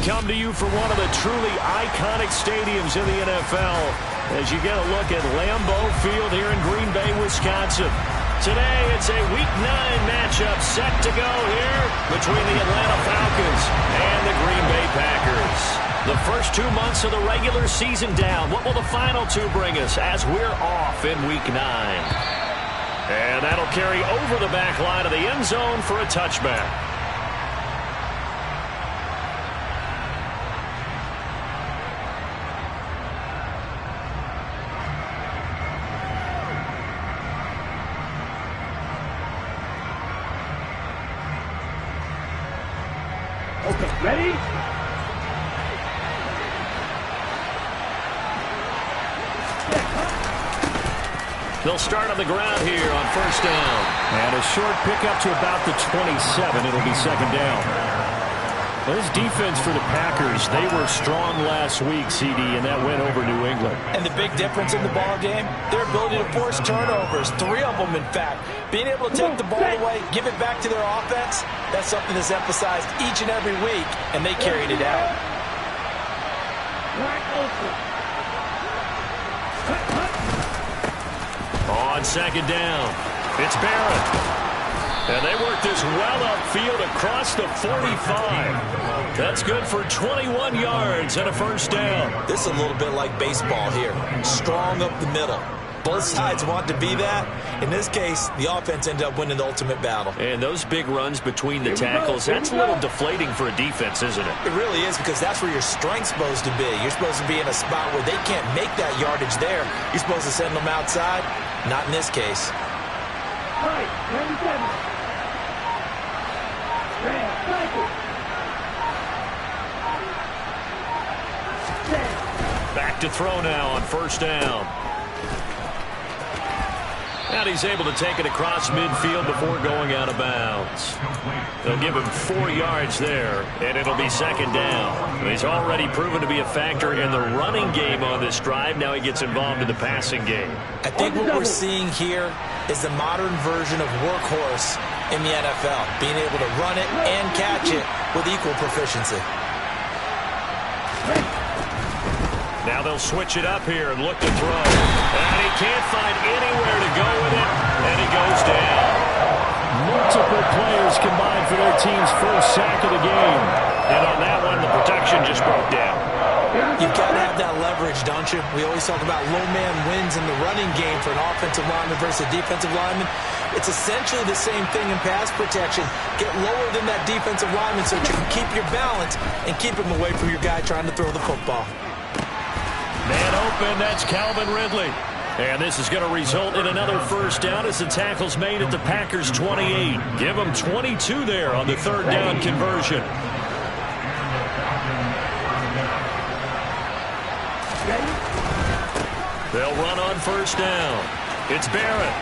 come to you from one of the truly iconic stadiums in the NFL as you get a look at Lambeau Field here in Green Bay, Wisconsin. Today, it's a Week 9 matchup set to go here between the Atlanta Falcons and the Green Bay Packers. The first 2 months of the regular season down. What will the final two bring us as we're off in Week 9? And that'll carry over the back line of the end zone for a touchback. Okay, ready? They'll start on the ground here on first down. And a short pickup to about the 27. It'll be second down. Well, this defense for the Packers, they were strong last week, CD, and that went over New England. And the big difference in the ball game, their ability to force turnovers, 3 of them, in fact. Being able to take the ball away, give it back to their offense, that's something that's emphasized each and every week, and they carried it out. On second down, it's Barrett. And they work this well upfield across the 45. That's good for 21 yards and a first down. This is a little bit like baseball here. Strong up the middle. Both sides want to be that. In this case, the offense ended up winning the ultimate battle. And those big runs between the tackles, that's a little deflating for a defense, isn't it? It really is, because that's where your strength's supposed to be. You're supposed to be in a spot where they can't make that yardage there. You're supposed to send them outside. Not in this case. Right, 27. Back to throw now on first down. And he's able to take it across midfield before going out of bounds. They'll give him 4 yards there, and it'll be second down. He's already proven to be a factor in the running game on this drive. Now he gets involved in the passing game. I think what we're seeing here is the modern version of workhorse in the NFL, being able to run it and catch it with equal proficiency. Now they'll switch it up here and look to throw. And he can't find anywhere to go with it, and he goes down. Multiple players combined for their team's first sack of the game. And on that one, the protection just broke down. You've got to have that leverage, don't you? We always talk about low man wins in the running game for an offensive lineman versus a defensive lineman. It's essentially the same thing in pass protection. Get lower than that defensive lineman so that you can keep your balance and keep him away from your guy trying to throw the football. Man open, that's Calvin Ridley. And this is going to result in another first down as the tackle's made at the Packers' 28. Give them 22 there on the third down conversion. They'll run on first down. It's Barrett.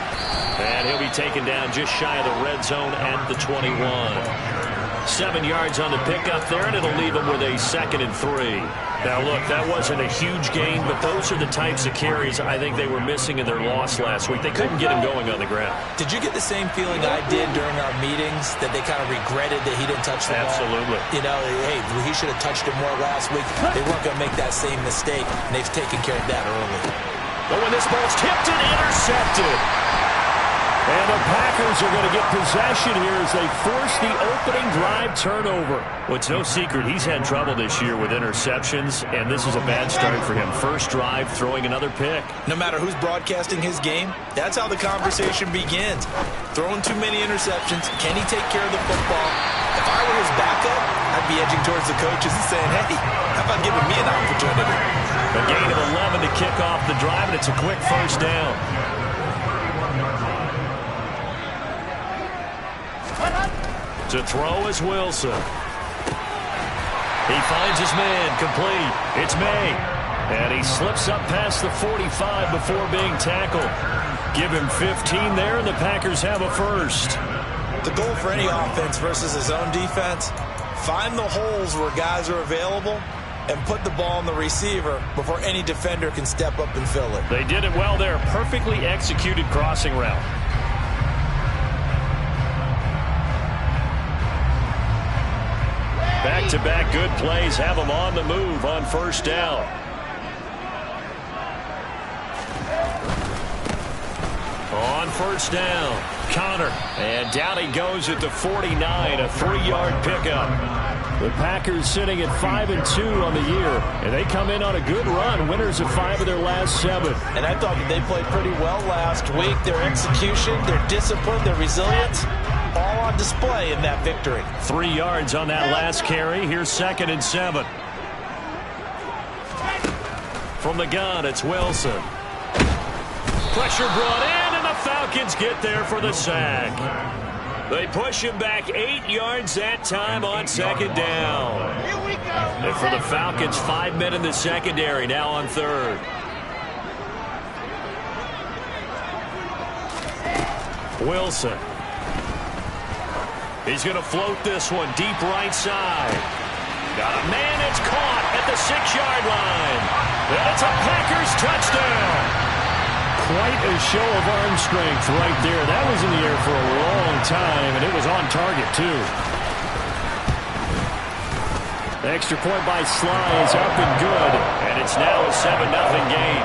And he'll be taken down just shy of the red zone at the 21. 7 yards on the pickup there, and it'll leave him with a 2nd and 3. Now, look, that wasn't a huge gain, but those are the types of carries I think they were missing in their loss last week. They couldn't get him going on the ground. Did you get the same feeling I did during our meetings, that they kind of regretted that he didn't touch the ball? Absolutely. You know, hey, he should have touched it more last week. They weren't going to make that same mistake, and they've taken care of that early. But when this ball's tipped and intercepted. And the Packers are going to get possession here as they force the opening drive turnover. Well, it's no secret he's had trouble this year with interceptions, and this is a bad start for him. First drive, throwing another pick. No matter who's broadcasting his game, that's how the conversation begins. Throwing too many interceptions. Can he take care of the football? If I were his backup, I'd be edging towards the coaches and saying, hey, how about giving me an opportunity? A gain of 11 to kick off the drive, and it's a quick first down. To throw is Wilson. He finds his man, complete. It's May. And he slips up past the 45 before being tackled. Give him 15 there, and the Packers have a first. The goal for any offense versus his own defense, find the holes where guys are available and put the ball on the receiver before any defender can step up and fill it. They did it well there. Perfectly executed crossing route. Back Back-to-back good plays have them on the move on first down. On first down, Connor. And down he goes at the 49, a 3-yard pickup. The Packers sitting at 5-2 on the year, and they come in on a good run, winners of 5 of their last 7. And I thought that they played pretty well last week. Their execution, their discipline, their resilience, all on display in that victory. 3 yards on that last carry. Here's 2nd and 7. From the gun, it's Wilson. Pressure brought in, and the Falcons get there for the sack. They push him back 8 yards that time on 2nd down. Here we go. And for the Falcons, 5 men in the secondary now on 3rd. Wilson. He's going to float this one deep right side. Got a man that's caught at the 6-yard line. And it's a Packers touchdown. Quite a show of arm strength right there. That was in the air for a long time, and it was on target, too. The extra point by Sly is up and good, and it's now a 7-0 game.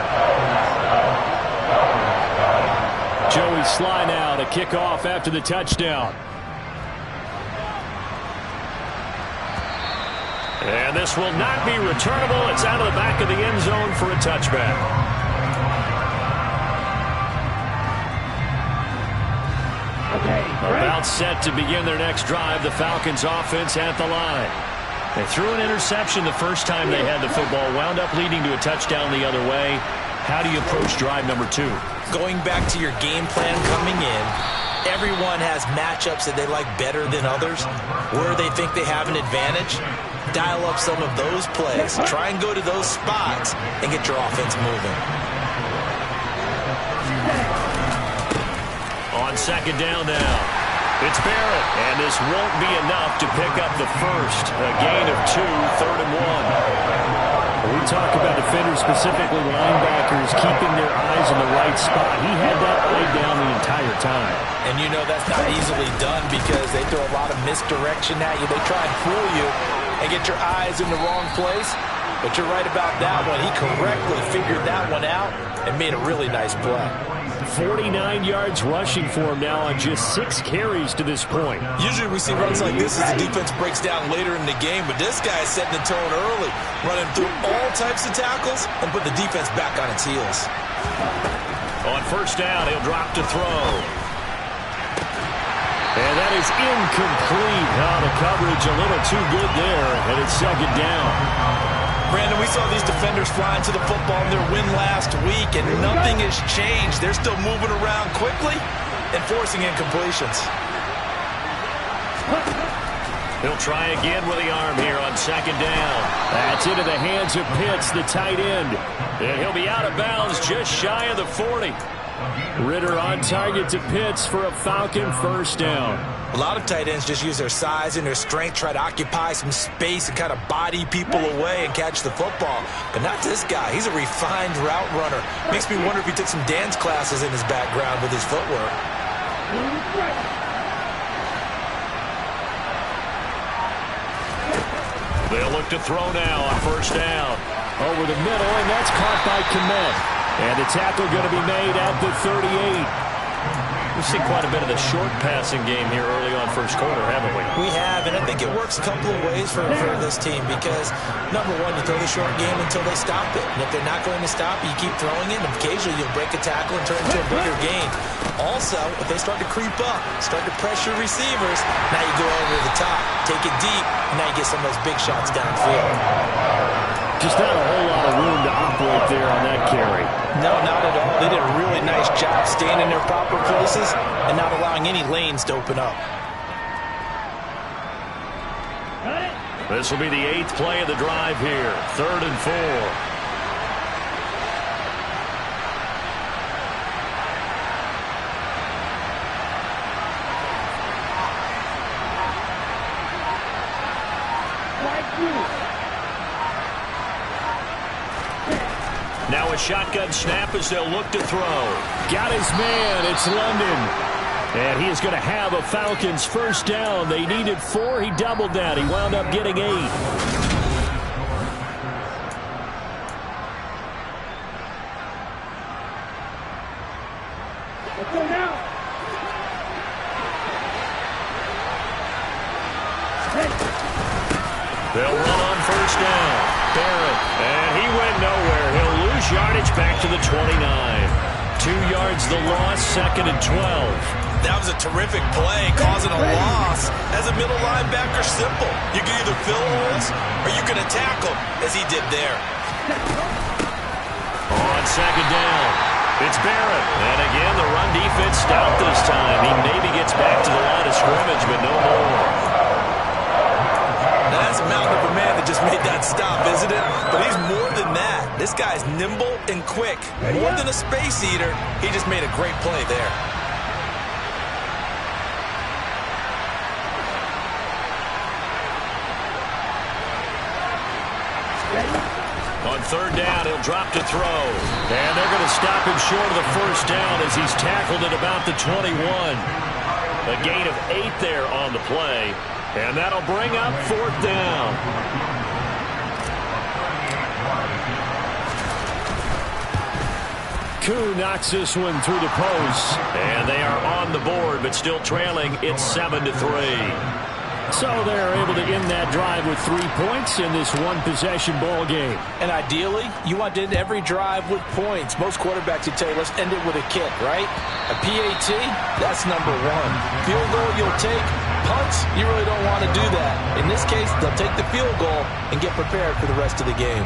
Joey Sly now to kick off after the touchdown. And this will not be returnable. It's out of the back of the end zone for a touchback. About set to begin their next drive. The Falcons offense at the line. They threw an interception the first time they had the football. Wound up leading to a touchdown the other way. How do you approach drive number 2? Going back to your game plan coming in, everyone has matchups that they like better than others. Where they think they have an advantage, dial up some of those plays. Try and go to those spots and get your offense moving. On 2nd down now, it's Barrett, and this won't be enough to pick up the first. A gain of 2, 3rd and 1. We talk about defenders, specifically linebackers, keeping their eyes in the right spot. He had that eye down the entire time. And you know that's not easily done because they throw a lot of misdirection at you. They try and fool you and get your eyes in the wrong place. But you're right about that one. He correctly figured that one out and made a really nice play. 49 yards rushing for him now on just 6 carries to this point. Usually we see runs like this as the defense breaks down later in the game, but this guy is setting the tone early, running through all types of tackles and put the defense back on its heels. On first down, he'll drop to throw. And that is incomplete. The coverage a little too good there, and it's 2nd down. Brandon, we saw these defenders flying to the football in their win last week, and nothing has changed. They're still moving around quickly and forcing incompletions. He'll try again with the arm here on 2nd down. That's into the hands of Pitts, the tight end. And he'll be out of bounds just shy of the 40. Ritter on target to Pitts for a Falcon first down. A lot of tight ends just use their size and their strength, try to occupy some space and kind of body people away and catch the football. But not this guy. He's a refined route runner. Makes me wonder if he took some dance classes in his background with his footwork. They'll look to throw now on first down. Over the middle, and that's caught by Kmet. And the tackle going to be made at the 38. We've seen quite a bit of the short passing game here early on first quarter, haven't we? We have, and I think it works a couple of ways for this team because, number one, you throw the short game until they stop it. And if they're not going to stop you, keep throwing it, and occasionally you'll break a tackle and turn it into a bigger gain. Also, if they start to creep up, start to pressure receivers, now you go over the top, take it deep, and now you get some of those big shots downfield. Just not a whole lot of room to operate there on that carry. No, not at all. They did a really nice job staying in their proper places and not allowing any lanes to open up. This will be the 8th play of the drive here. 3rd and 4. Now a shotgun snap as they'll look to throw. Got his man. It's London. And he is going to have a Falcons first down. They needed 4. He doubled that. He wound up getting 8. Let's go now. They'll run on first down. Barrett, and he went nowhere. He'll lose yardage back to the 29. 2 yards the loss, 2nd and 12. That was a terrific play, causing a loss. As a middle linebacker, simple. You can either fill holes or you can attack them, as he did there. On 2nd down, it's Barrett. And again, the run defense stopped this time. He maybe gets back to the line of scrimmage, but no more. Now that's a mountain of a man that just made that stop, isn't it? But he's more than that. This guy's nimble and quick. More than a space eater, he just made a great play there. On 3rd down, he'll drop to throw. And they're going to stop him short of the first down as he's tackled at about the 21. A gain of 8 there on the play. And that'll bring up 4th down. Koo knocks this one through the post. And they are on the board, but still trailing. It's 7-3. So they're able to end that drive with 3 points in this one-possession ball game. And ideally, you want to end every drive with points. Most quarterbacks would tell you, let's end it with a kick, right? A PAT, that's number 1. Field goal you'll take. Punts, you really don't want to do that. In this case, they'll take the field goal and get prepared for the rest of the game.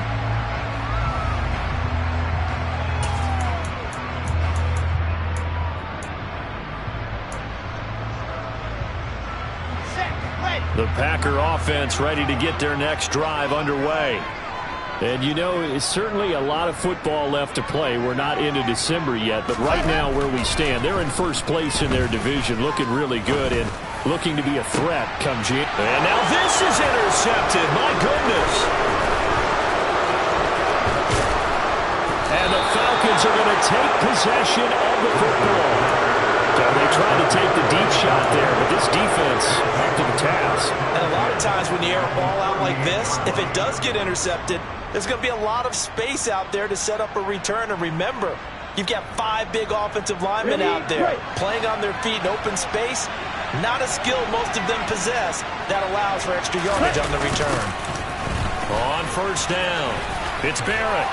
The Packer offense ready to get their next drive underway. And you know, it's certainly a lot of football left to play. We're not into December yet, but right now where we stand, they're in first place in their division, looking really good and looking to be a threat come June. And now this is intercepted. My goodness. And the Falcons are going to take possession of the football. So they tried to take the deep shot there, but this defense up to the task. And a lot of times when you air a ball out like this, if it does get intercepted, there's going to be a lot of space out there to set up a return. And remember, you've got 5 big offensive linemen out there playing on their feet in open space. Not a skill most of them possess that allows for extra yardage on the return. On first down, it's Barrett.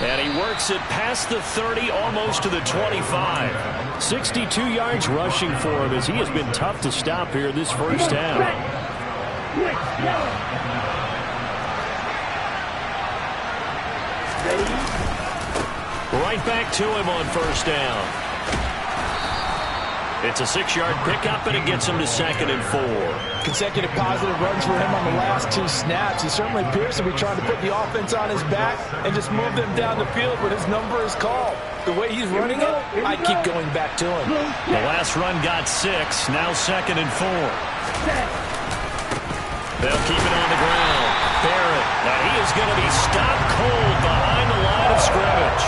And he works it past the 30, almost to the 25. 62 yards rushing for him as he has been tough to stop here this first down. Right back to him on first down. It's a 6-yard pickup, and it gets him to 2nd and 4. Consecutive positive runs for him on the last 2 snaps. He certainly appears to be trying to put the offense on his back and just move them down the field when his number is called. The way he's running it, I keep going back to him. The last run got 6, now 2nd and 4. They'll keep it on the ground. Barrett, now he is going to be stopped cold behind the line of scrimmage.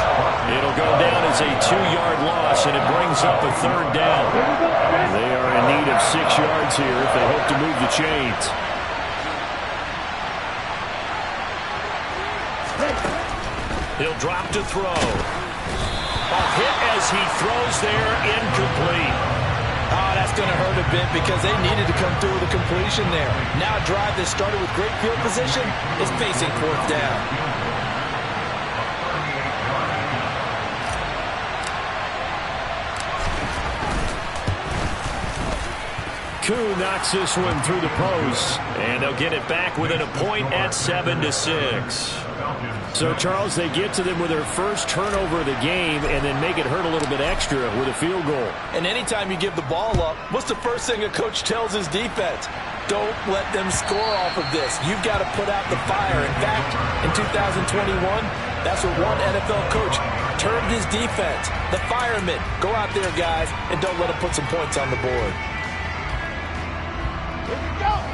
It'll go down as a 2-yard loss, and it brings up a 3rd down. They are in need of 6 yards here if they hope to move the chains. He'll drop to throw. A hit as he throws there, incomplete. Oh, that's going to hurt a bit because they needed to come through with a completion there. Now a drive that started with great field position is facing 4th down. Koo knocks this one through the post, and they'll get it back within a point at 7-6. So, Charles, they get to them with their first turnover of the game and then make it hurt a little bit extra with a field goal. And anytime you give the ball up, what's the first thing a coach tells his defense? Don't let them score off of this. You've got to put out the fire. In fact, in 2021, that's what one NFL coach termed his defense. The firemen. Go out there, guys, and don't let them put some points on the board.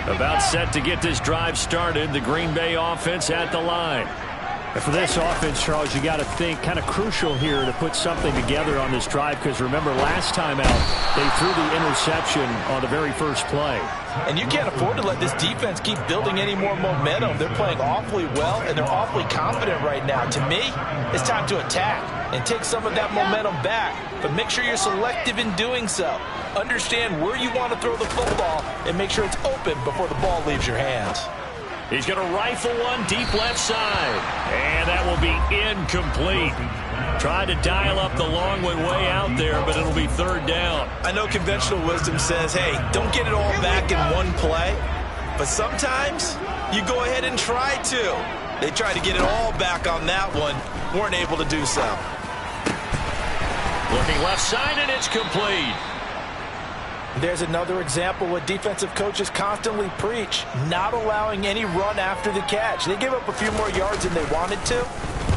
About set to get this drive started, the Green Bay offense at the line. And for this offense, Charles, you got to think kind of crucial here to put something together on this drive, because remember last time out they threw the interception on the very first play. And you can't afford to let this defense keep building any more momentum. They're playing awfully well, and they're awfully confident right now. To me, it's time to attack and take some of that momentum back, but make sure you're selective in doing so. Understand where you want to throw the football and make sure it's open before the ball leaves your hands. He's going to rifle one deep left side. And that will be incomplete. Tried to dial up the long one way out there, but it'll be third down. I know conventional wisdom says, hey, don't get it all back in one play. But sometimes you go ahead and try to. They tried to get it all back on that one. Weren't able to do so. Looking left side, and it's complete. There's another example what defensive coaches constantly preach, not allowing any run after the catch. They gave up a few more yards than they wanted to,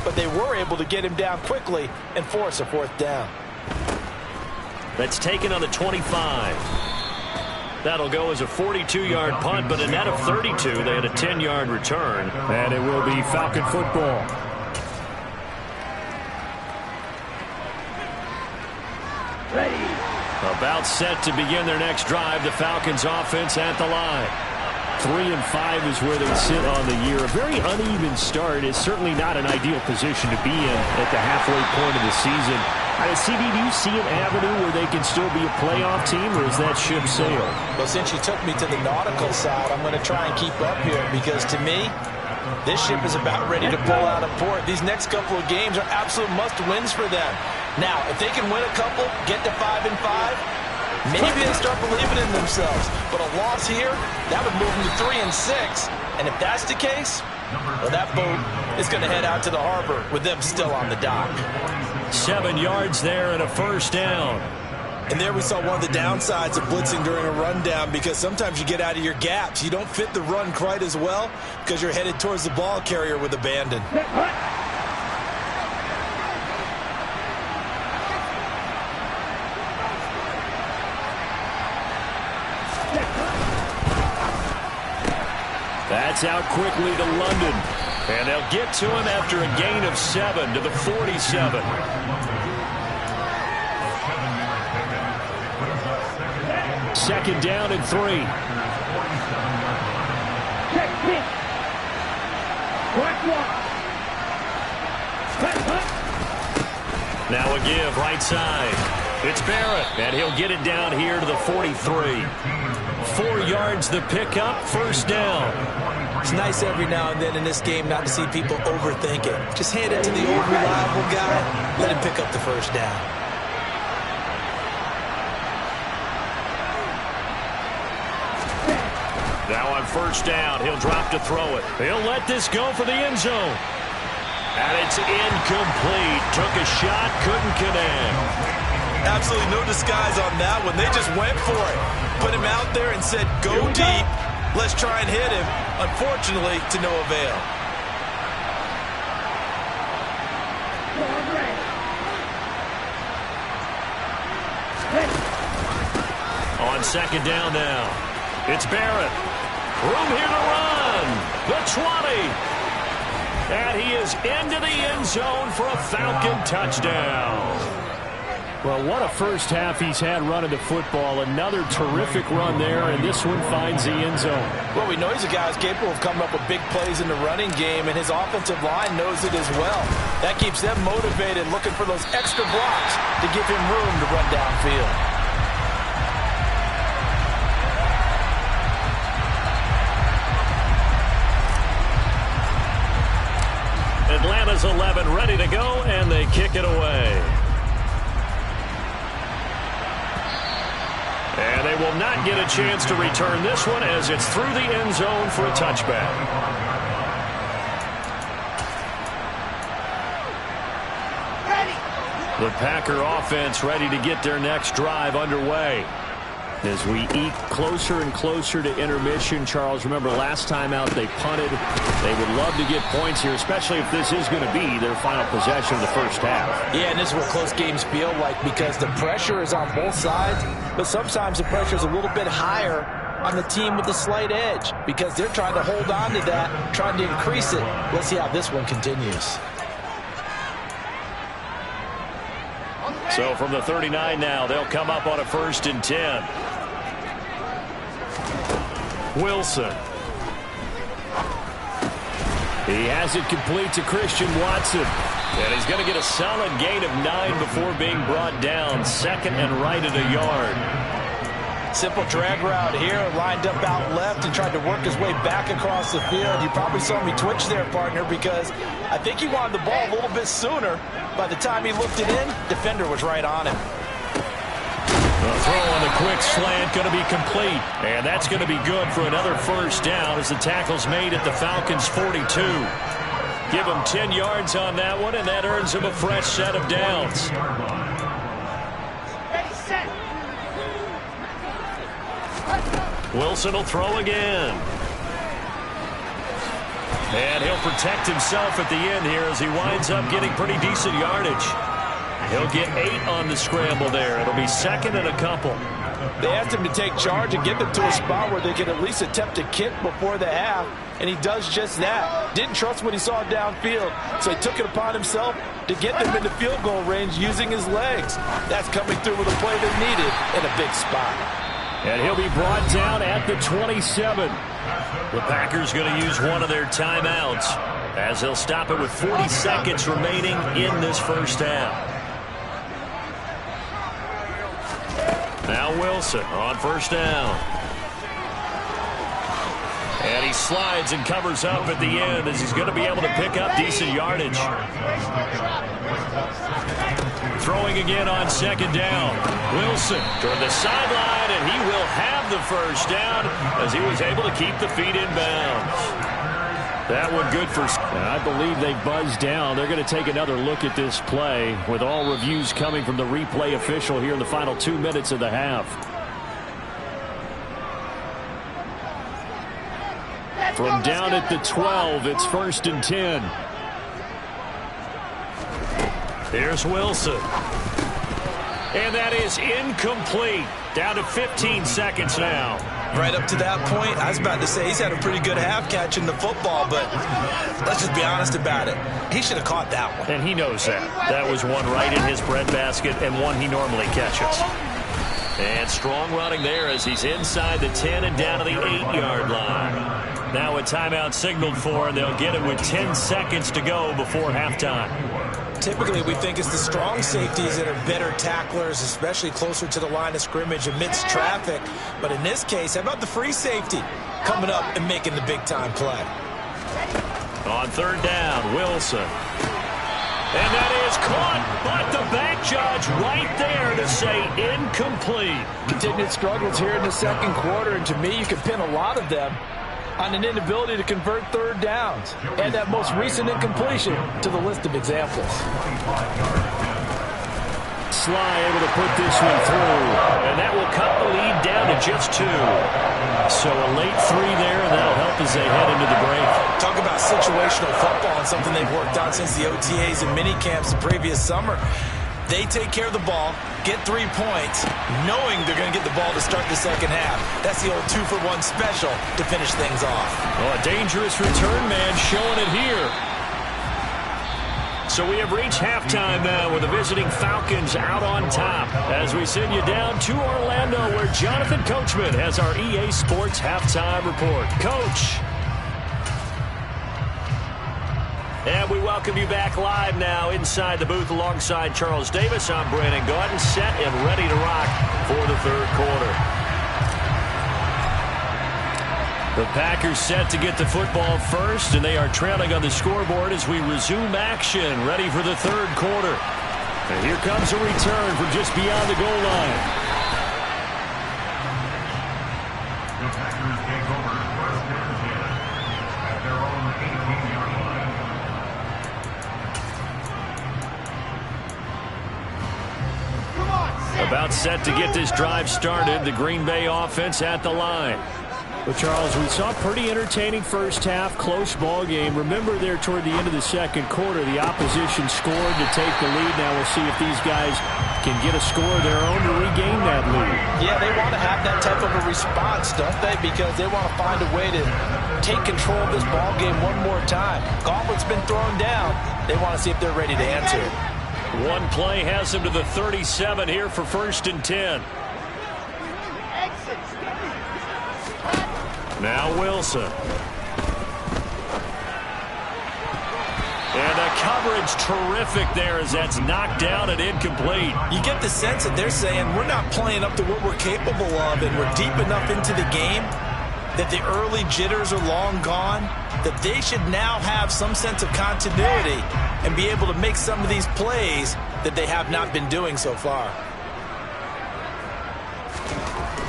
but they were able to get him down quickly and force a fourth down. That's taken on the 25. That'll go as a 42-yard punt, but a net of 32. They had a 10-yard return. And it will be Falcon football. Ready. About set to begin their next drive. The Falcons offense at the line. 3-5 is where they sit on the year. A very uneven start is certainly not an ideal position to be in at the halfway point of the season. CD, do you see an avenue where they can still be a playoff team, or is that ship sailed? Well, since you took me to the nautical side, I'm going to try and keep up here, because to me, this ship is about ready to pull out of port. These next couple of games are absolute must-wins for them. Now, if they can win a couple, get to 5-5, maybe they start believing in themselves. But a loss here, that would move them to 3-6. And if that's the case, well, that boat is going to head out to the harbor with them still on the dock. 7 yards there and a first down. And there we saw one of the downsides of blitzing during a rundown, because sometimes you get out of your gaps. You don't fit the run quite as well because you're headed towards the ball carrier with abandon. That's out quickly to London. And they'll get to him after a gain of 7 to the 47. Second down and 3. Check pitch. Correct one. Now a give right side. It's Barrett, and he'll get it down here to the 43. 4 yards the pickup, first down. It's nice every now and then in this game not to see people overthink it. Just hand it to the old reliable guy, let him pick up the first down. Now on first down, he'll drop to throw it. He'll let this go for the end zone. And it's incomplete. Took a shot, couldn't connect. Absolutely no disguise on that one. They just went for it. Put him out there and said, go deep. Let's try and hit him. Unfortunately, to no avail. On second down now, it's Barrett. Room here to run. The 20. And he is into the end zone for a Falcon touchdown. Well, what a first half he's had running the football. Another terrific run there, and this one finds the end zone. Well, we know he's a guy who's capable of coming up with big plays in the running game, and his offensive line knows it as well. That keeps them motivated, looking for those extra blocks to give him room to run downfield. Atlanta's 11 ready to go, and they kick it away. And they will not get a chance to return this one as it's through the end zone for a touchback. The Packer offense ready to get their next drive underway. As we eke closer and closer to intermission, Charles, remember last time out they punted. They would love to get points here, especially if this is going to be their final possession of the first half. Yeah, and this is what close games feel like, because the pressure is on both sides, but sometimes the pressure is a little bit higher on the team with the slight edge because they're trying to hold on to that, trying to increase it. Let's see how this one continues. So from the 39 now, they'll come up on a 1st and 10. Wilson. He has it complete to Christian Watson. And he's going to get a solid gain of 9 before being brought down. Second and right at a yard. Simple drag route here, lined up out left and tried to work his way back across the field. You probably saw me twitch there, partner, because I think he wanted the ball a little bit sooner. By the time he looked it in, defender was right on him. The throw on the quick slant going to be complete. And that's going to be good for another 1st down as the tackle's made at the Falcons' 42. Give him 10 yards on that one, and that earns him a fresh set of downs. Wilson will throw again. And he'll protect himself at the end here as he winds up getting pretty decent yardage. He'll get 8 on the scramble there. It'll be 2nd and a couple. They asked him to take charge and get them to a spot where they could at least attempt a kick before the half, and he does just that. Didn't trust what he saw downfield, so he took it upon himself to get them into field goal range using his legs. That's coming through with a play they needed in a big spot. And he'll be brought down at the 27. The Packers going to use one of their timeouts as they'll stop it with 40 seconds remaining in this 1st half. Now Wilson on 1st down. And he slides and covers up at the end as he's going to be able to pick up decent yardage. Throwing again on 2nd down. Wilson toward the sideline, and he will have the 1st down as he was able to keep the feet in bounds. That one good for... And I believe they buzzed down. They're going to take another look at this play with all reviews coming from the replay official here in the final 2 minutes of the half. From down at the 12, it's 1st and 10. Here's Wilson. And that is incomplete. Down to 15 seconds now. Right up to that point, I was about to say he's had a pretty good half catching the football, but let's just be honest about it. He should have caught that one. And he knows that. That was one right in his breadbasket and one he normally catches. And strong running there as he's inside the 10 and down to the 8-yard line. Now a timeout signaled for, and they'll get it with 10 seconds to go before halftime. Typically, we think it's the strong safeties that are better tacklers, especially closer to the line of scrimmage amidst traffic. But in this case, how about the free safety coming up and making the big-time play? On 3rd down, Wilson. And that is caught, but the back judge right there to say incomplete. Continued struggles here in the 2nd quarter, and to me, you can pin a lot of them on an inability to convert 3rd downs. Add that most recent incompletion to the list of examples. Sly able to put this one through, and that will cut the lead down to just 2. So a late 3 there, and that'll help as they head into the break. Talk about situational football and something they've worked on since the OTAs and mini camps the previous summer. They take care of the ball, get 3 points, knowing they're going to get the ball to start the 2nd half. That's the old 2-for-1 special to finish things off. Oh, a dangerous return man showing it here. So we have reached halftime now with the visiting Falcons out on top as we send you down to Orlando where Jonathan Coachman has our EA Sports halftime report. Coach. And we welcome you back live now inside the booth alongside Charles Davis. I'm Brandon Gaudin, set and ready to rock for the 3rd quarter. The Packers set to get the football first, and they are trailing on the scoreboard as we resume action, ready for the 3rd quarter. And here comes a return from just beyond the goal line. The Packers take over 1st and 10 at their own 18-yard line. About set to get this drive started, the Green Bay offense at the line. Well, Charles, we saw a pretty entertaining 1st half, close ball game. Remember there toward the end of the 2nd quarter, the opposition scored to take the lead. Now we'll see if these guys can get a score of their own to regain that lead. Yeah, they want to have that type of a response, don't they? Because they want to find a way to take control of this ball game one more time. Gauntlet's been thrown down. They want to see if they're ready to answer it. One play has them to the 37 here for 1st and 10. Now Wilson. And the coverage terrific there as that's knocked down and incomplete. You get the sense that they're saying we're not playing up to what we're capable of, and we're deep enough into the game that the early jitters are long gone, that they should now have some sense of continuity and be able to make some of these plays that they have not been doing so far.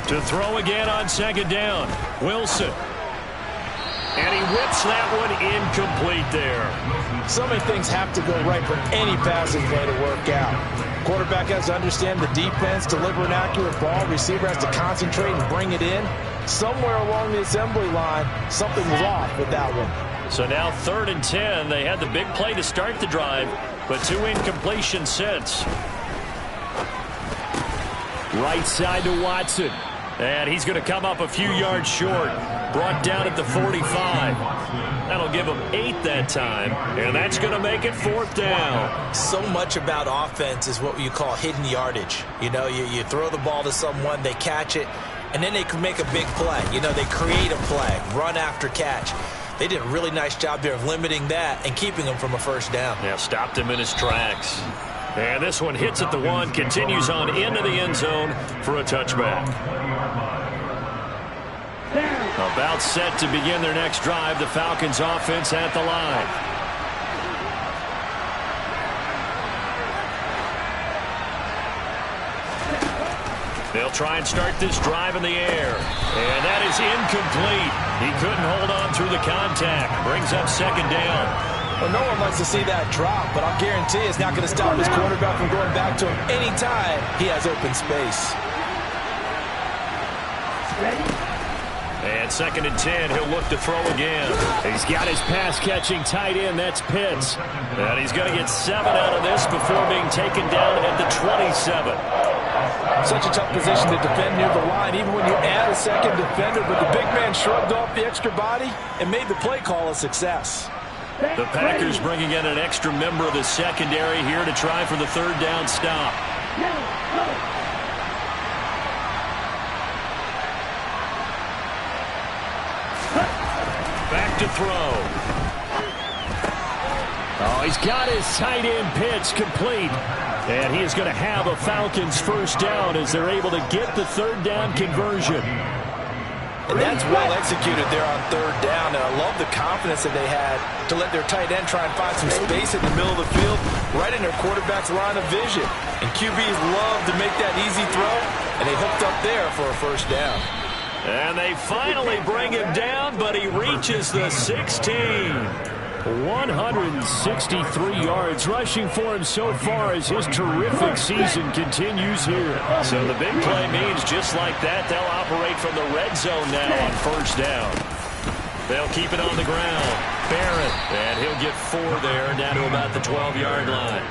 To throw again on 2nd down, Wilson. And he whips that one incomplete there. So many things have to go right for any passing play to work out. Quarterback has to understand the defense, deliver an accurate ball. Receiver has to concentrate and bring it in. Somewhere along the assembly line, something was off with that one. So now 3rd and 10. They had the big play to start the drive, but 2 incompletions since. Right side to Watson. And he's going to come up a few yards short. Brought down at the 45. That'll give him 8 that time. And that's going to make it 4th down. So much about offense is what you call hidden yardage. You know, you throw the ball to someone, they catch it, and then they can make a big play. You know, they create a play, run after catch. They did a really nice job there of limiting that and keeping him from a 1st down. Yeah, stopped him in his tracks. And this one hits at the 1, continues on into the end zone for a touchback. About set to begin their next drive, the Falcons offense at the line. They'll try and start this drive in the air. And that is incomplete. He couldn't hold on through the contact. Brings up 2nd down. Well, no one likes to see that drop, but I'll guarantee it's not going to stop his quarterback from going back to him anytime he has open space. And 2nd and 10, he'll look to throw again. He's got his pass-catching tight end. That's Pitts. And he's going to get 7 out of this before being taken down at the 27. Such a tough position to defend near the line, even when you add a second defender, but the big man shrugged off the extra body and made the play call a success. The Packers bringing in an extra member of the secondary here to try for the 3rd down stop. Back to throw. Oh, he's got his tight end pitch complete. And he is going to have a Falcons 1st down as they're able to get the 3rd down conversion. And that's well executed there on 3rd down. And I love the confidence that they had to let their tight end try and find some space in the middle of the field, right in their quarterback's line of vision. And QBs love to make that easy throw, and they hooked up there for a 1st down. And they finally bring him down, but he reaches the 16. 163 yards rushing for him so far as his terrific season continues here. So the big play means just like that, they'll operate from the red zone now on 1st down. They'll keep it on the ground. Barrett, and he'll get 4 there, down to about the 12-yard line.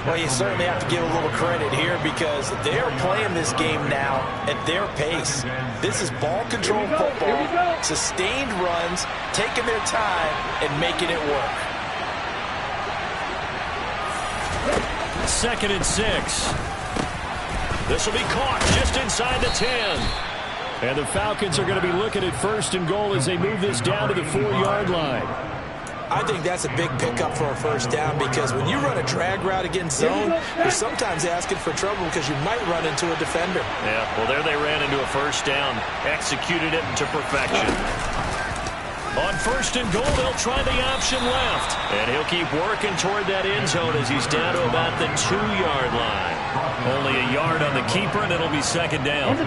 Well, you certainly have to give a little credit here because they're playing this game now at their pace. This is ball control football, sustained runs, taking their time and making it work. 2nd and 6. This will be caught just inside the 10. And the Falcons are going to be looking at 1st and goal as they move this down to the 4-yard line. I think that's a big pickup for a 1st down because when you run a drag route against zone, you're sometimes asking for trouble because you might run into a defender. Yeah, well, there they ran into a 1st down, executed it to perfection. On 1st and goal, they'll try the option left. And he'll keep working toward that end zone as he's down to about the 2-yard line. Only a yard on the keeper, and it'll be 2nd down.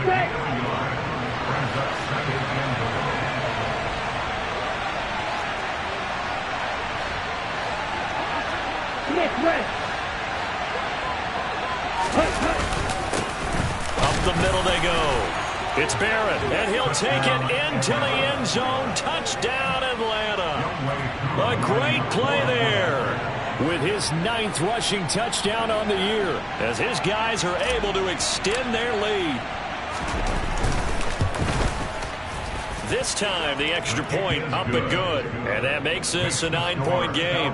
Up the middle they go. It's Barrett, and he'll take it into the end zone. Touchdown, Atlanta. A great play there. with his 9th rushing touchdown on the year, as his guys are able to extend their lead. This time, the extra point up and good, and that makes this a 9-point game.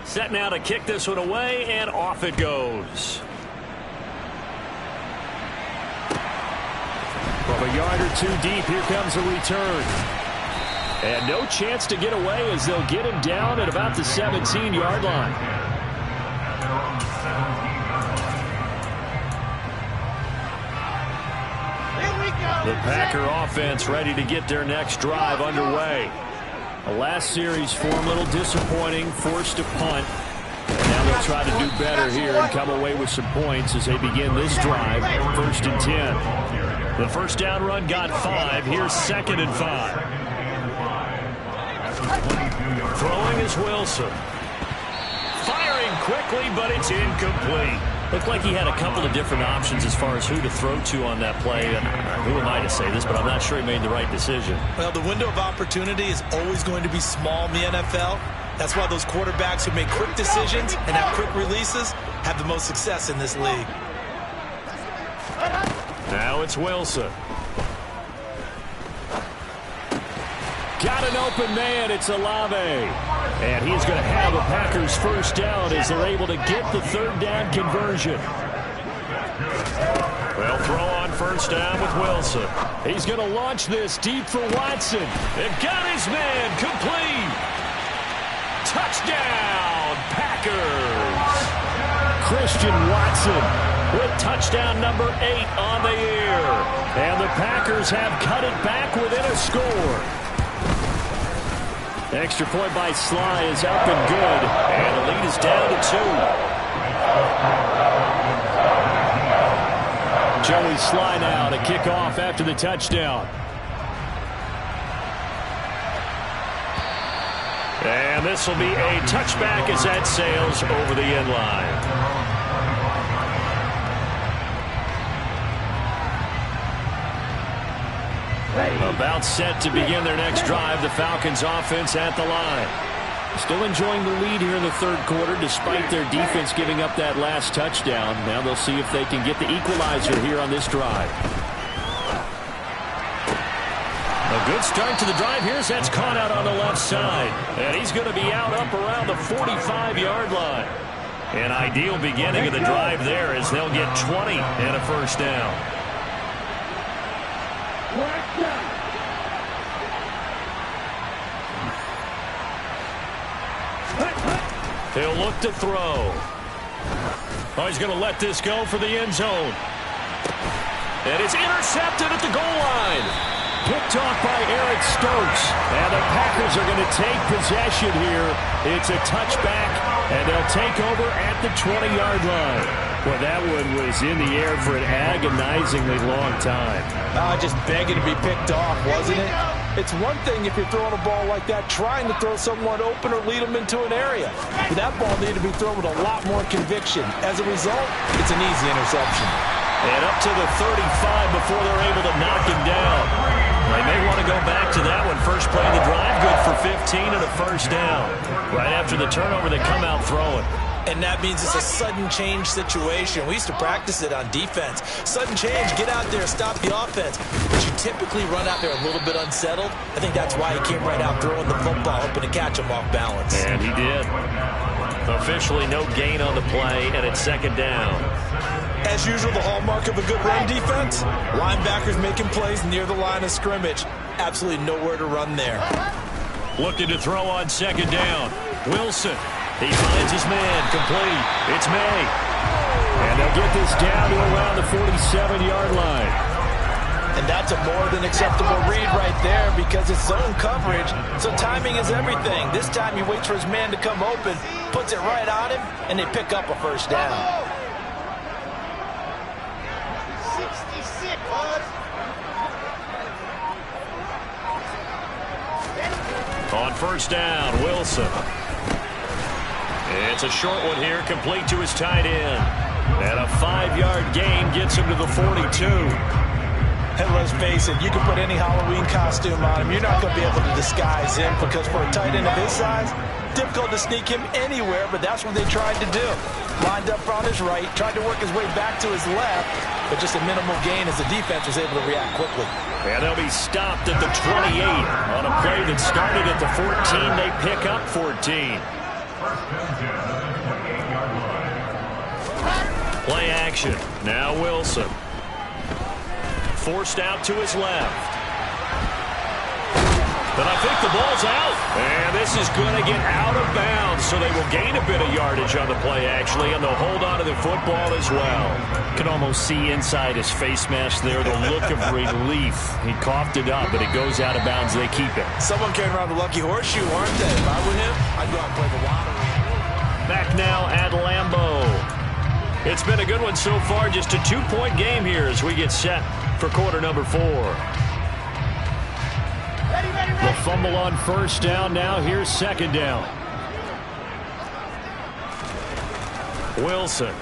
Set now to kick this one away, and off it goes. From a yard or two deep, here comes a return. And no chance to get away as they'll get him down at about the 17-yard line. The Packer offense ready to get their next drive underway. The last series for a little disappointing, forced a punt. And now they'll try to do better here and come away with some points as they begin this drive, 1st and 10. The first down run got 5. Here's 2nd and 5. Throwing is Wilson. Firing quickly, but it's incomplete. Looked like he had a couple of different options as far as who to throw to on that play. Who am I to say this, but I'm not sure he made the right decision. Well, the window of opportunity is always going to be small in the NFL. That's why those quarterbacks who make quick decisions and have quick releases have the most success in this league. Now it's Wilson. Got an open man. It's Olave. And he's going to have a Packers first down as they're able to get the 3rd down conversion. Well, throw on first down with Wilson. He's going to launch this deep for Watson. They've got his man complete. Touchdown, Packers. Christian Watson with touchdown number 8 on the year. And the Packers have cut it back within a score. Extra point by Sly is up and good. And the lead is down to 2. Joey Sly now to kick off after the touchdown. And this will be a touchback as that sails over the end line. About set to begin their next drive. The Falcons offense at the line. Still enjoying the lead here in the 3rd quarter despite their defense giving up that last touchdown. Now they'll see if they can get the equalizer here on this drive. A good start to the drive here. That's caught out on the left side. And he's going to be out up around the 45-yard line. An ideal beginning of the drive there as they'll get 20 and a first down. He'll look to throw. Oh, he's going to let this go for the end zone. And it's intercepted at the goal line. Picked off by Eric Stokes. And the Packers are going to take possession here. It's a touchback, and they'll take over at the 20-yard line. Well, that one was in the air for an agonizingly long time. Just begging to be picked off, wasn't it? It's one thing if you're throwing a ball like that, trying to throw someone open or lead them into an area. But that ball needed to be thrown with a lot more conviction. As a result, it's an easy interception. And up to the 35 before they're able to knock him down. They may want to go back to that one. First play of the drive, good for 15 and a first down. Right after the turnover, they come out throwing. And that means it's a sudden change situation. We used to practice it on defense. Sudden change, get out there, stop the offense. But you typically run out there a little bit unsettled. I think that's why he came right out throwing the football, hoping to catch him off balance. And he did. Officially no gain on the play, and it's 2nd down. As usual, the hallmark of a good run defense, linebackers making plays near the line of scrimmage. Absolutely nowhere to run there. Looking to throw on 2nd down. Wilson. He finds his man, complete. It's May. And they'll get this down to around the 47-yard line. And that's a more than acceptable read right there because it's zone coverage, so timing is everything. This time he waits for his man to come open, puts it right on him, and they pick up a first down. 66, On first down, Wilson. It's a short one here, complete to his tight end. And a 5-yard gain gets him to the 42. And let's face it, you can put any Halloween costume on him. You're not going to be able to disguise him because for a tight end of his size, difficult to sneak him anywhere, but that's what they tried to do. Lined up on his right, tried to work his way back to his left, but just a minimal gain as the defense was able to react quickly. And they'll be stopped at the 28 on a play that started at the 14. They pick up 14. Play action. Now Wilson. Forced out to his left. But I think the ball's out. And this is going to get out of bounds, so they will gain a bit of yardage on the play, actually, and they'll hold on to the football as well. Can almost see inside his face mask there the look of relief. He coughed it up, but it goes out of bounds. They keep it. Someone carrying around the lucky horseshoe, aren't they? If I were him, I'd go out and play the lottery. Back now at Lambeau. It's been a good one so far. Just a 2-point game here as we get set for quarter number 4. The fumble on first down. Now here's second down. Wilson.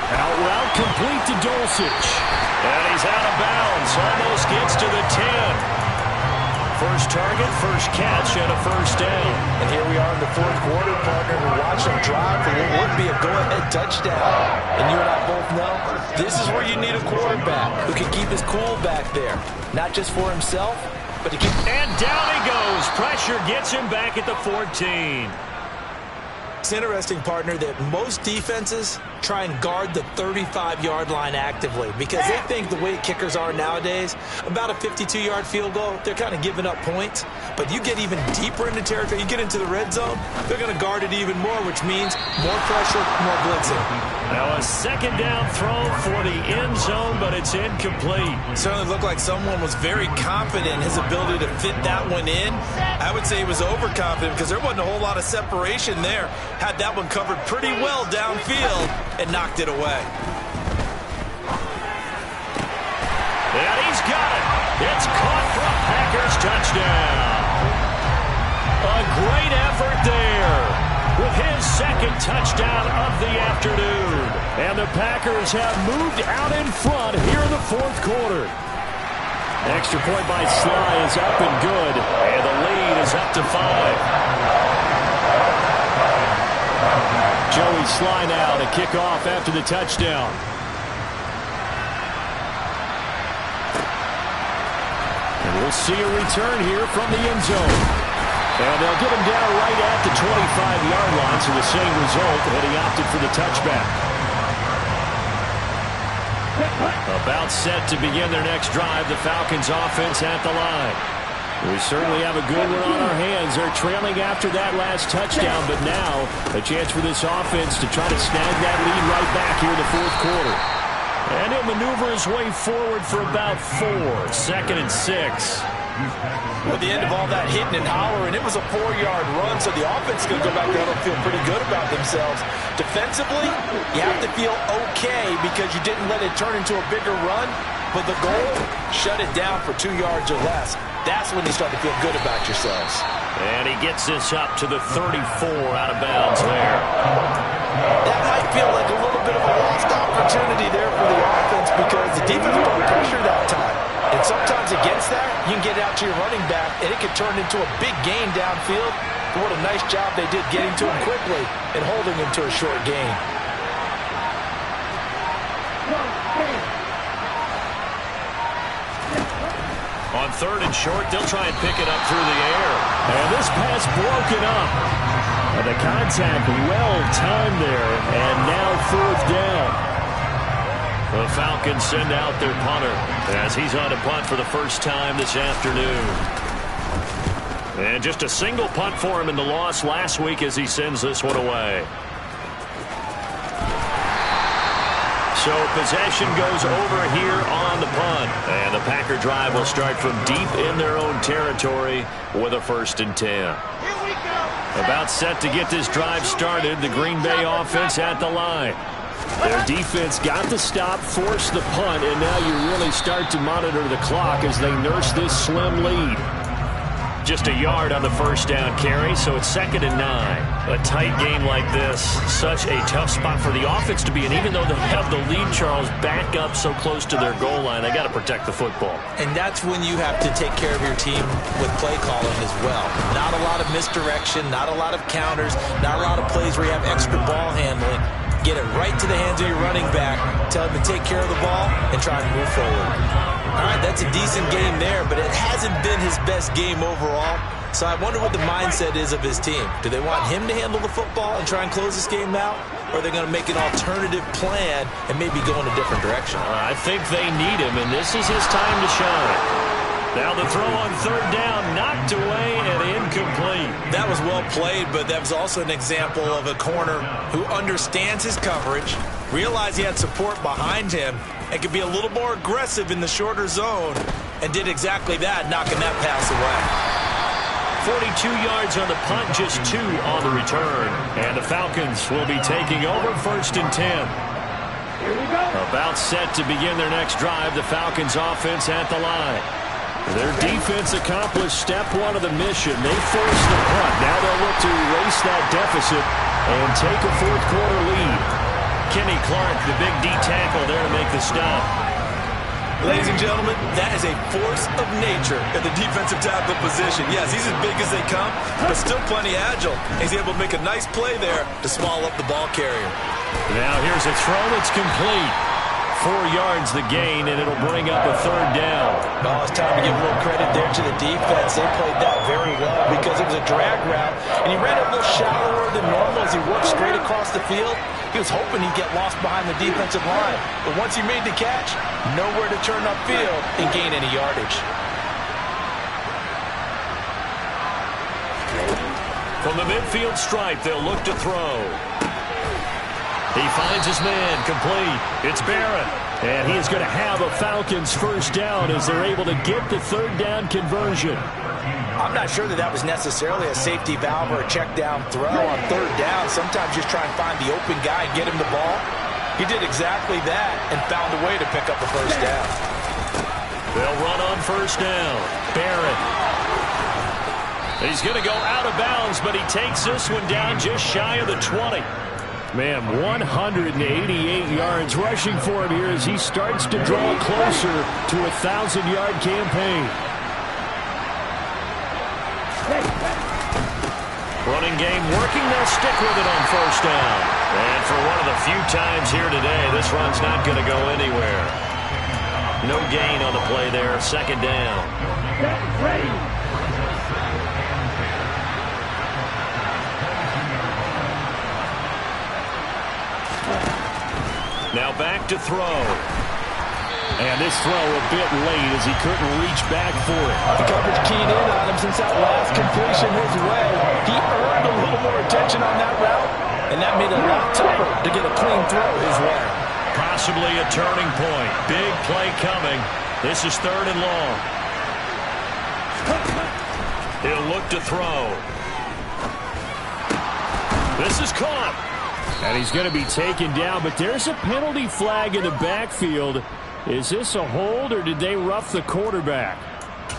Out route complete to Dulcich. And he's out of bounds. Almost gets to the 10. First target, first catch, and a first down. And here we are in the fourth quarter, partner. We watch them drive for what would be a go-ahead touchdown. And you and I both know this is where you need a quarterback who can keep his cool back there. Not just for himself, but to keep... And down he goes. Pressure gets him back at the 14. It's interesting, partner, that most defenses try and guard the 35-yard line actively because they think the way kickers are nowadays, about a 52-yard field goal, they're kind of giving up points. But you get even deeper into territory, you get into the red zone, they're going to guard it even more, which means more pressure, more blitzing. Now a second down throw for the end zone, but it's incomplete. It certainly looked like someone was very confident in his ability to fit that one in. I would say he was overconfident because there wasn't a whole lot of separation there. Had that one covered pretty well downfield and knocked it away. And he's got it. It's caught for a Packers touchdown. A great effort there with his second touchdown of the afternoon. And the Packers have moved out in front here in the fourth quarter. Extra point by Sly is up and good. And the lead is up to 5. Joey Sly now to kick off after the touchdown. And we'll see a return here from the end zone. And they'll get him down right at the 25-yard line, so the same result, and he opted for the touchback. About set to begin their next drive, the Falcons offense at the line. We certainly have a good one on our hands. They're trailing after that last touchdown, but now a chance for this offense to try to snag that lead right back here in the fourth quarter. And he'll maneuver his way forward for about 4. 2nd and 6. At the end of all that hitting and hollering, it was a 4-yard run, so the offense is going to go back there and feel pretty good about themselves. Defensively, you have to feel okay because you didn't let it turn into a bigger run, but the goal, shut it down for 2 yards or less. That's when you start to feel good about yourselves. And he gets this up to the 34 out of bounds there. That might feel like a little bit of a lost opportunity there for the offense because the defense brought pressure that time. And sometimes against that, you can get out to your running back, and it can turn into a big gain downfield. But what a nice job they did getting to him quickly and holding him to a short gain. On 3rd and short, they'll try and pick it up through the air. And this pass broken up. And the contact well timed there. And now 4th down. The Falcons send out their punter as he's on to punt for the first time this afternoon. And just a single punt for him in the loss last week as he sends this one away. So possession goes over here on the punt. And the Packer drive will start from deep in their own territory with a 1st and 10. Here we go. About set to get this drive started, the Green Bay offense at the line. Their defense got the stop, forced the punt, and now you really start to monitor the clock as they nurse this slim lead. just a yard on the first down carry, so it's 2nd and 9. A tight game like this, such a tough spot for the offense to be in. Even though they have the lead, Charles, back up so close to their goal line, they got to protect the football. And that's when you have to take care of your team with play calling as well. Not a lot of misdirection, not a lot of counters, not a lot of plays where you have extra ball handling. Get it right to the hands of your running back, tell him to take care of the ball, and try and move forward. All right, that's a decent game there, but it hasn't been his best game overall. So I wonder what the mindset is of his team. Do they want him to handle the football and try and close this game out? Or are they going to make an alternative plan and maybe go in a different direction? I think they need him, and this is his time to shine. Now the throw on 3rd down, knocked away and incomplete. That was well played, but that was also an example of a corner who understands his coverage, realized he had support behind him, and could be a little more aggressive in the shorter zone, and did exactly that, knocking that pass away. 42 yards on the punt, just 2 on the return. And the Falcons will be taking over 1st and 10. About set to begin their next drive, the Falcons offense at the line. Their defense accomplished step 1 of the mission. They forced the punt. Now they'll look to erase that deficit and take a 4th quarter lead. Kenny Clark, the big D tackle there to make the stop. Ladies and gentlemen, that is a force of nature at the defensive tackle position. Yes, he's as big as they come, but still plenty agile. He's able to make a nice play there to swallow up the ball carrier. Now here's a throw that's complete. 4 yards the gain, and it'll bring up a 3rd down. Oh, it's time to give a little credit there to the defense. They played that very well because it was a drag route, and he ran it a little shallower than normal as he worked straight across the field. He was hoping he'd get lost behind the defensive line, but once he made the catch, nowhere to turn upfield and gain any yardage. From the midfield stripe, they'll look to throw. He finds his man, complete. It's Barrett. And he is going to have a Falcons 1st down as they're able to get the 3rd down conversion. I'm not sure that was necessarily a safety valve or a check down throw on 3rd down. Sometimes just try and find the open guy and get him the ball. He did exactly that and found a way to pick up the 1st down. They'll run on 1st down. Barrett. He's going to go out of bounds, but he takes this one down just shy of the 20. Man, 188 yards rushing for him here as he starts to draw closer to a 1,000-yard campaign. Running game working. They'll stick with it on 1st down. And for one of the few times here today, this run's not going to go anywhere. No gain on the play there. 2nd down. Now back to throw. And this throw a bit late as he couldn't reach back for it. The coverage keyed in on him since that last completion his way. He earned a little more attention on that route, and that made it a lot tougher to get a clean throw his way. Possibly a turning point. Big play coming. This is 3rd and long. He'll look to throw. This is caught. And he's going to be taken down, but there's a penalty flag in the backfield. Is this a hold, or did they rough the quarterback?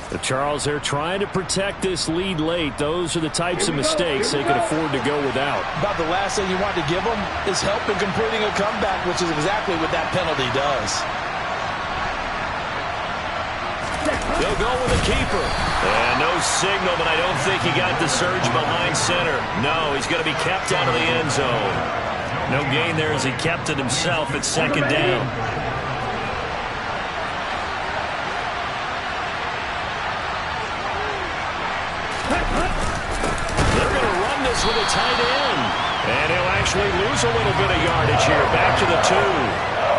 The Charles, they're trying to protect this lead late. Those are the types of mistakes they can afford to go without. About the last thing you want to give them is help in completing a comeback, which is exactly what that penalty does. They'll go with a keeper. And no signal, but I don't think he got the surge behind center. No, he's going to be kept out of the end zone. No gain there as he kept it himself at 2nd down. They're going to run this with a tight end. And he'll actually lose a little bit of yardage here. Back to the 2.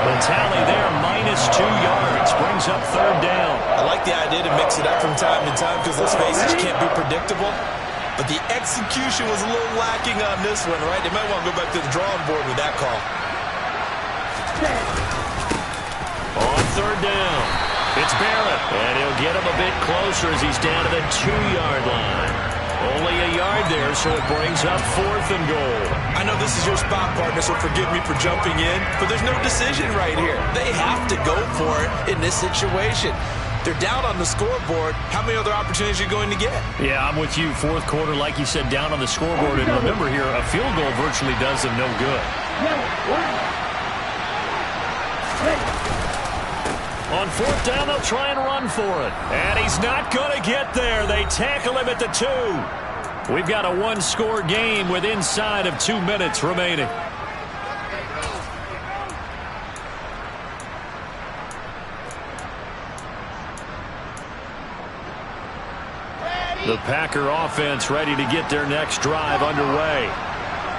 The tally there, -2 yards, brings up 3rd down. I like the idea to mix it up from time to time because, let's face it, you can't be predictable. But the execution was a little lacking on this one, right? They might want to go back to the drawing board with that call. On 3rd down, it's Barrett. And he'll get him a bit closer as he's down to the 2-yard line. Only a yard there, so it brings up 4th and goal. I know this is your spot, partner, so forgive me for jumping in, but there's no decision right here. They have to go for it in this situation. They're down on the scoreboard. How many other opportunities are you going to get? Yeah, I'm with you. Fourth quarter, like you said, down on the scoreboard. And remember here, a field goal virtually does them no good. On fourth down, they'll try and run for it. And he's not going to get there. They tackle him at the 2. We've got a one-score game with inside of 2 minutes remaining. The Packer offense ready to get their next drive underway.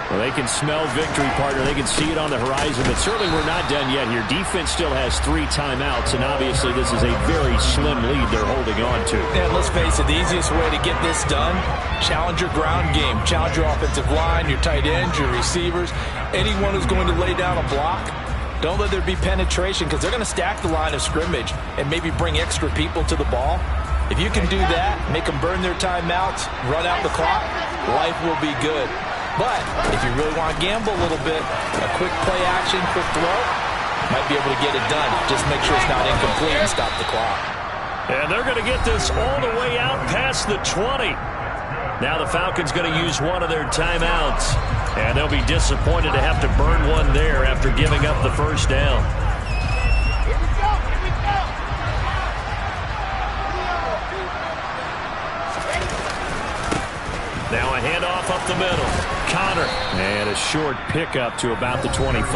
Well, they can smell victory, partner. They can see it on the horizon, but certainly we're not done yet here. Defense still has 3 timeouts, and obviously this is a very slim lead they're holding on to. And let's face it, the easiest way to get this done, challenge your ground game. Challenge your offensive line, your tight ends, your receivers, anyone who's going to lay down a block. Don't let there be penetration because they're going to stack the line of scrimmage and maybe bring extra people to the ball. If you can do that, make them burn their timeouts, run out the clock, life will be good. But if you really want to gamble a little bit, a quick play action, quick throw, might be able to get it done. Just make sure it's not incomplete and stop the clock. And they're going to get this all the way out past the 20. Now the Falcons going to use one of their timeouts. And they'll be disappointed to have to burn one there after giving up the first down. Now a handoff up the middle. Connor. And a short pickup to about the 25.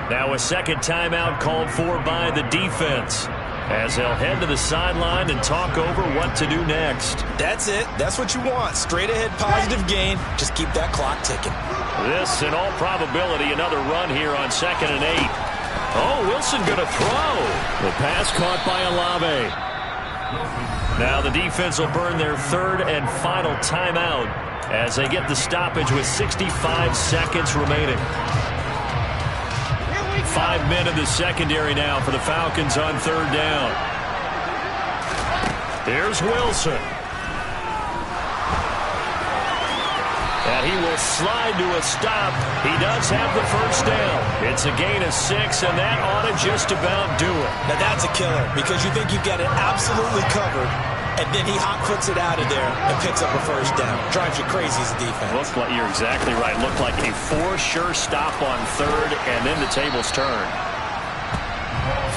Now a second timeout called for by the defense, as they'll head to the sideline and talk over what to do next. That's it. That's what you want. Straight ahead positive gain. Just keep that clock ticking. This, in all probability, another run here on 2nd and 8. Oh, Wilson going to throw. The pass caught by Olave. Now the defense will burn their 3rd and final timeout as they get the stoppage with 65 seconds remaining. 5 men in the secondary now for the Falcons on 3rd down. Here's Wilson. And he will slide to a stop. He does have the first down. It's a gain of 6, and that ought to just about do it. Now that's a killer because you think you've got it absolutely covered, and then he hot puts it out of there and picks up a first down. Drives you crazy as a defense. Looks like you're exactly right. Looked like a for-sure stop on 3rd, and then the tables turn.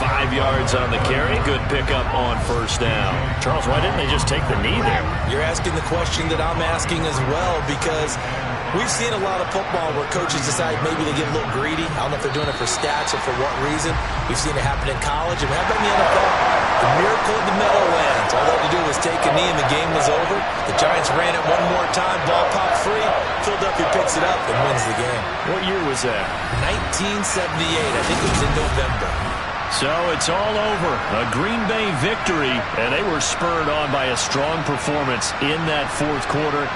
5 yards on the carry. Good pickup on first down. Charles, why didn't they just take the knee there? You're asking the question that I'm asking as well, because we've seen a lot of football where coaches decide maybe to get a little greedy. I don't know if they're doing it for stats or for what reason. We've seen it happen in college, and we have in the NFL. The miracle of the Meadowlands. All they had to do was take a knee, and the game was over. The Giants ran it one more time. Ball popped free. Philadelphia picks it up and wins the game. What year was that? 1978. I think it was in November. So it's all over. A Green Bay victory, and they were spurred on by a strong performance in that 4th quarter.